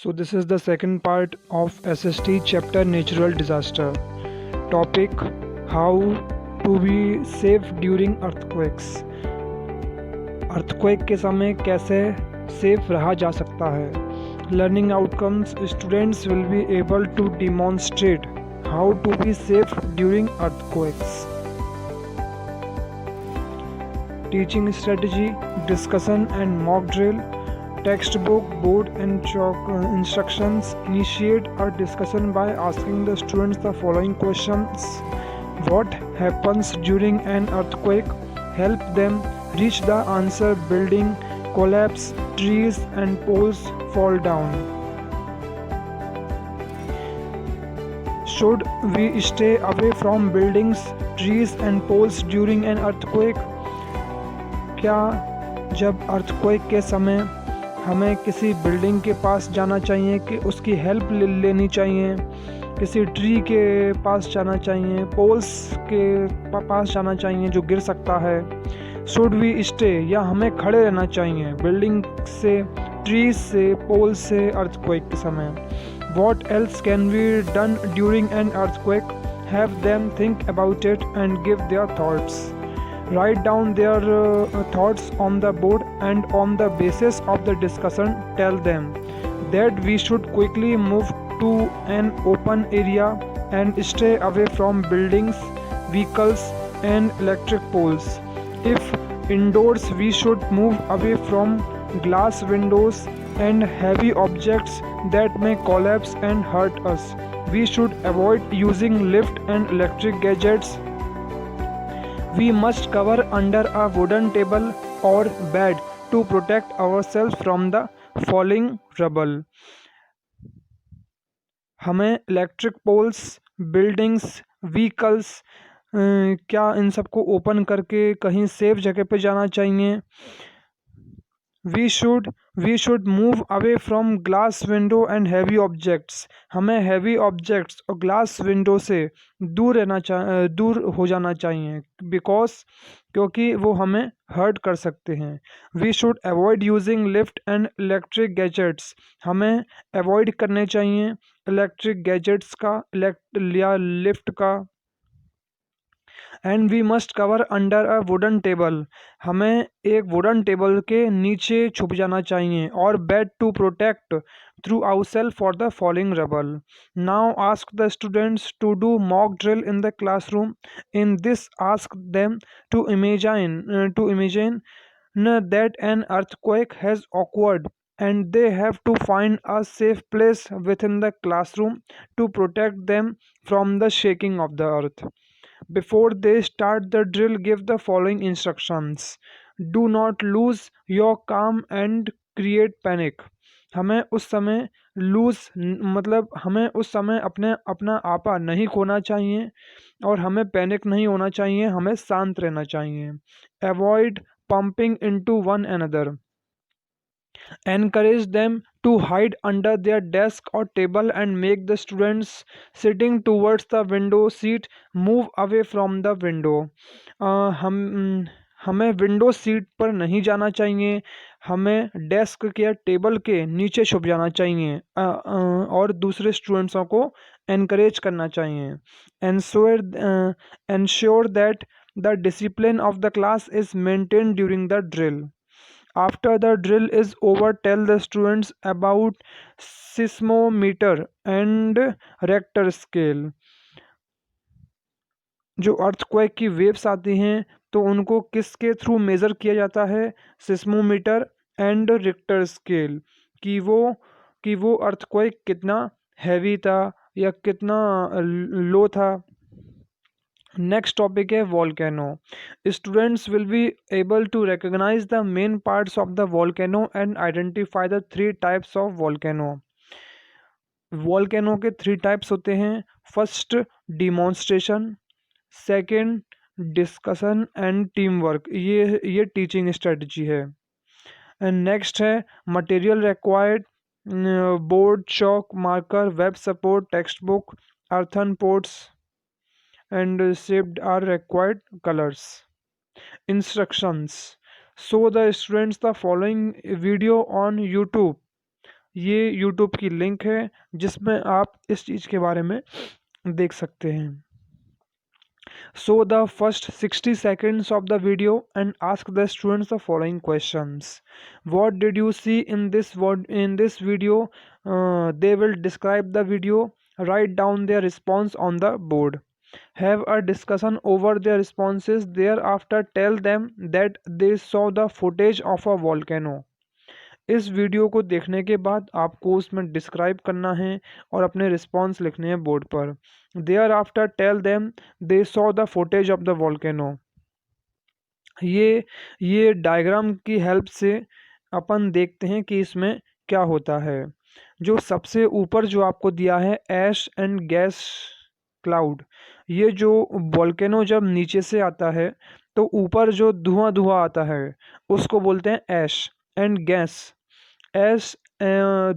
So this is the second part of SST chapter natural disaster. Topic: how to be safe during earthquakes. Earthquake के समय कैसे safe रहा जा सकता है. Learning outcomes: students will be able to demonstrate how to be safe during earthquakes. Teaching strategy: discussion and mock drill. Textbook, board and chalk instructions. Initiate a discussion by asking the students the following questions. What happens during an earthquake? Help them reach the answer. Building collapse, trees and poles fall down. Should we stay away from buildings, trees and poles during an earthquake? क्या जब earthquake के समय हमें किसी building के पास जाना चाहिए कि उसकी हेल्प लेनी चाहिए, किसी ट्री के पास जाना चाहिए, पोल्स के पास जाना चाहिए जो गिर सकता है. शुड वी स्टे, या हमें खड़े रहना चाहिए बिल्डिंग से, ट्रीज से, पोल से अर्थक्वेक के समय. What else can be done during an earthquake? Have them think about it and give their thoughts. Write down their thoughts on the board and on the basis of the discussion tell them that we should quickly move to an open area and stay away from buildings, vehicles and electric poles. If indoors, we should move away from glass windows and heavy objects that may collapse and hurt us. We should avoid using lift and electric gadgets. We must cover under a wooden table or bed to protect ourselves from the falling rubble. हमें electric poles, buildings, vehicles क्या इन सबको open करके कहीं safe जगह पे जाना चाहिए. We should move away from glass window and heavy objects. हमें हैवी ऑब्जेक्ट्स और ग्लास विंडो से दूर हो जाना चाहिए क्योंकि वो हमें हर्ट कर सकते हैं. We should avoid using lift and electric gadgets. हमें अवॉइड करने चाहिए इलेक्ट्रिक गैजेट्स का या लिफ्ट का. And we must cover under a wooden table. हमें एक वुडन टेबल के नीचे छुप जाना चाहिए. और bed to protect through ourself for the falling rubble. Now ask the students to do mock drill in the classroom. In this ask them to imagine that an earthquake has occurred and they have to find a safe place within the classroom to protect them from the shaking of the earth. Before they start the drill, give the following instructions. Do not lose your calm and create panic. हमें उस समय हमें उस समय अपना आपा नहीं खोना चाहिए और हमें पैनिक नहीं होना चाहिए. हमें शांत रहना चाहिए. Avoid pumping into one another. Encourage them to hide under their desk or table and make the students sitting towards the window seat move away from the window. हमें विंडो सीट पर नहीं जाना चाहिए. हमें डेस्क के या table के नीचे छुप जाना चाहिए और दूसरे स्टूडेंट्सों को एनकरेज करना चाहिए. Ensure that the discipline of the class is maintained during the drill. After the drill is over, tell the students about seismometer and Richter scale. जो अर्थक्वेक की वेव्स आती हैं तो उनको किसके थ्रू मेज़र किया जाता है? Seismometer and Richter scale. कि वो अर्थक्वेक कितना हैवी था या कितना लो था. नेक्स्ट टॉपिक है volcano. Students will be able to recognise the main parts of the volcano and identify the 3 types of volcano. Volcano के 3 टाइप्स होते हैं. First demonstration, second discussion and team work. ये teaching strategy है. And next है material required, board, chalk, marker, web support, text book, earthen pots and shaped are required colors. Instructions: show the students the following video on YouTube. ये YouTube की link है जिसमें आप इस चीज़ के बारे में देख सकते हैं। Show the first 60 seconds of the video and ask the students the following questions. What did you see in this video? They will describe the video. Write down their response on the board. Have a discussion over their responses. Thereafter, tell them that they saw the footage of a volcano. इस video को देखने के बाद आपको उसमें describe करना है और अपने रिस्पॉन्स लिखने हैं बोर्ड पर। Thereafter tell them they saw the footage of the volcano. ये डायग्राम की हेल्प से अपन देखते हैं कि इसमें क्या होता है। जो सबसे ऊपर जो आपको दिया है ऐश एंड गैस क्लाउड, ये जो वॉल्केनो जब नीचे से आता है तो ऊपर जो धुआं धुआं आता है उसको बोलते हैं ऐश एंड गैस। ऐश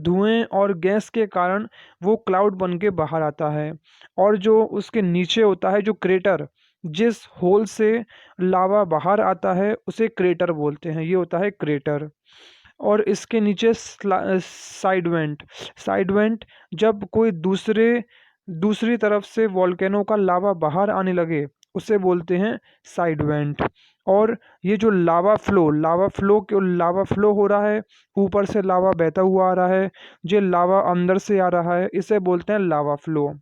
धुएं और गैस के कारण वो क्लाउड बन के बाहर आता है, और जो उसके नीचे होता है जो क्रेटर, जिस होल से लावा बाहर आता है उसे क्रेटर बोलते हैं, ये होता है क्रेटर। और इसके नीचे साइड वेंट। साइड वेंट जब कोई दूसरी तरफ से वॉल्केनो का लावा बाहर आने लगे उसे बोलते हैं साइड वेंट। और ये जो लावा फ्लो हो रहा है, ऊपर से लावा बहता हुआ आ रहा है, जो लावा अंदर से आ रहा है, इसे बोलते हैं लावा फ्लो।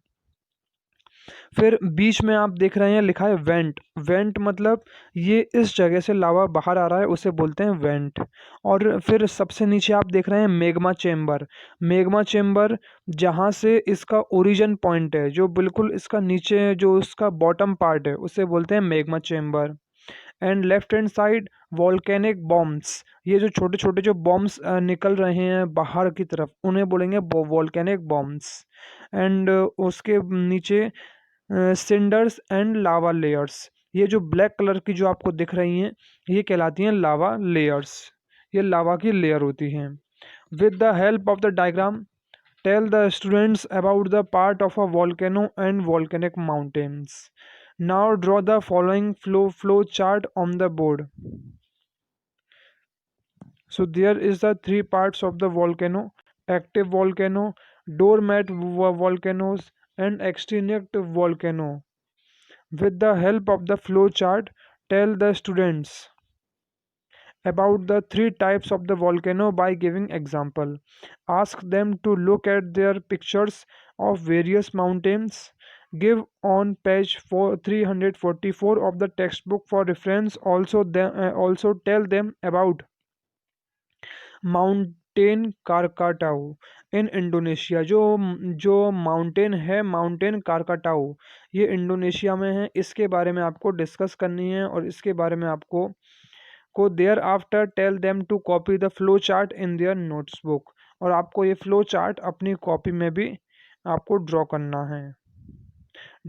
फिर बीच में आप देख रहे हैं लिखा है वेंट। वेंट मतलब ये इस जगह से लावा बाहर आ रहा है, उसे बोलते हैं वेंट। और फिर सबसे नीचे आप देख रहे हैं मैग्मा चेम्बर। मैग्मा चेम्बर जहाँ से इसका ओरिजिन पॉइंट है, जो बिल्कुल इसका नीचे जो उसका बॉटम पार्ट है, उसे बोलते हैं magma chamber. And left hand side volcanic bombs. ये जो छोटे छोटे जो बॉम्ब्स निकल रहे हैं बाहर की तरफ, उन्हें बोलेंगे वॉल्केनिक बॉम्ब्स। एंड उसके नीचे सिंडर्स एंड लावा लेयर्स। ये जो ब्लैक कलर की जो आपको दिख रही हैं, ये कहलाती हैं लावा लेयर्स। ये लावा की लेयर होती हैं। With the help of the diagram tell the students about the part of a volcano and volcanic mountains. Now draw the following flow chart on the board. So there is the three parts of the volcano: active volcano, doormat volcanoes, and extinct volcano. With the help of the flow chart, tell the students about the three types of the volcano by giving example. Ask them to look at their pictures of various mountains. Give on page 344 of the textbook for reference. Also tell them about mountain Krakatoa in Indonesia. जो mountain है, mountain Krakatoa, ये Indonesia में है। इसके बारे में आपको discuss करनी है और इसके बारे में आपको thereafter tell them to copy the flow chart in their notes book. और आपको ये फ्लो चार्ट अपनी कॉपी में भी आपको ड्रॉ करना है।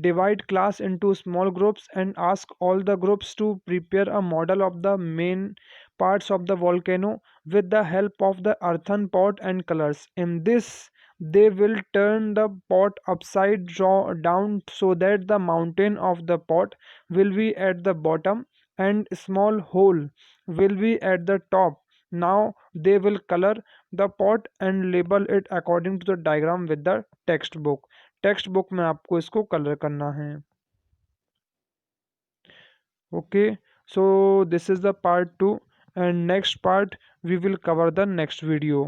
Divide class into small groups and ask all the groups to prepare a model of the main parts of the volcano with the help of the earthen pot and colors. In this, they will turn the pot upside down so that the mountain of the pot will be at the bottom and small hole will be at the top. Now they will color the pot and label it according to the diagram with the textbook. Text book में आपको इसको colour करना है। Okay, so this is the part 2 and next part we will cover the next video.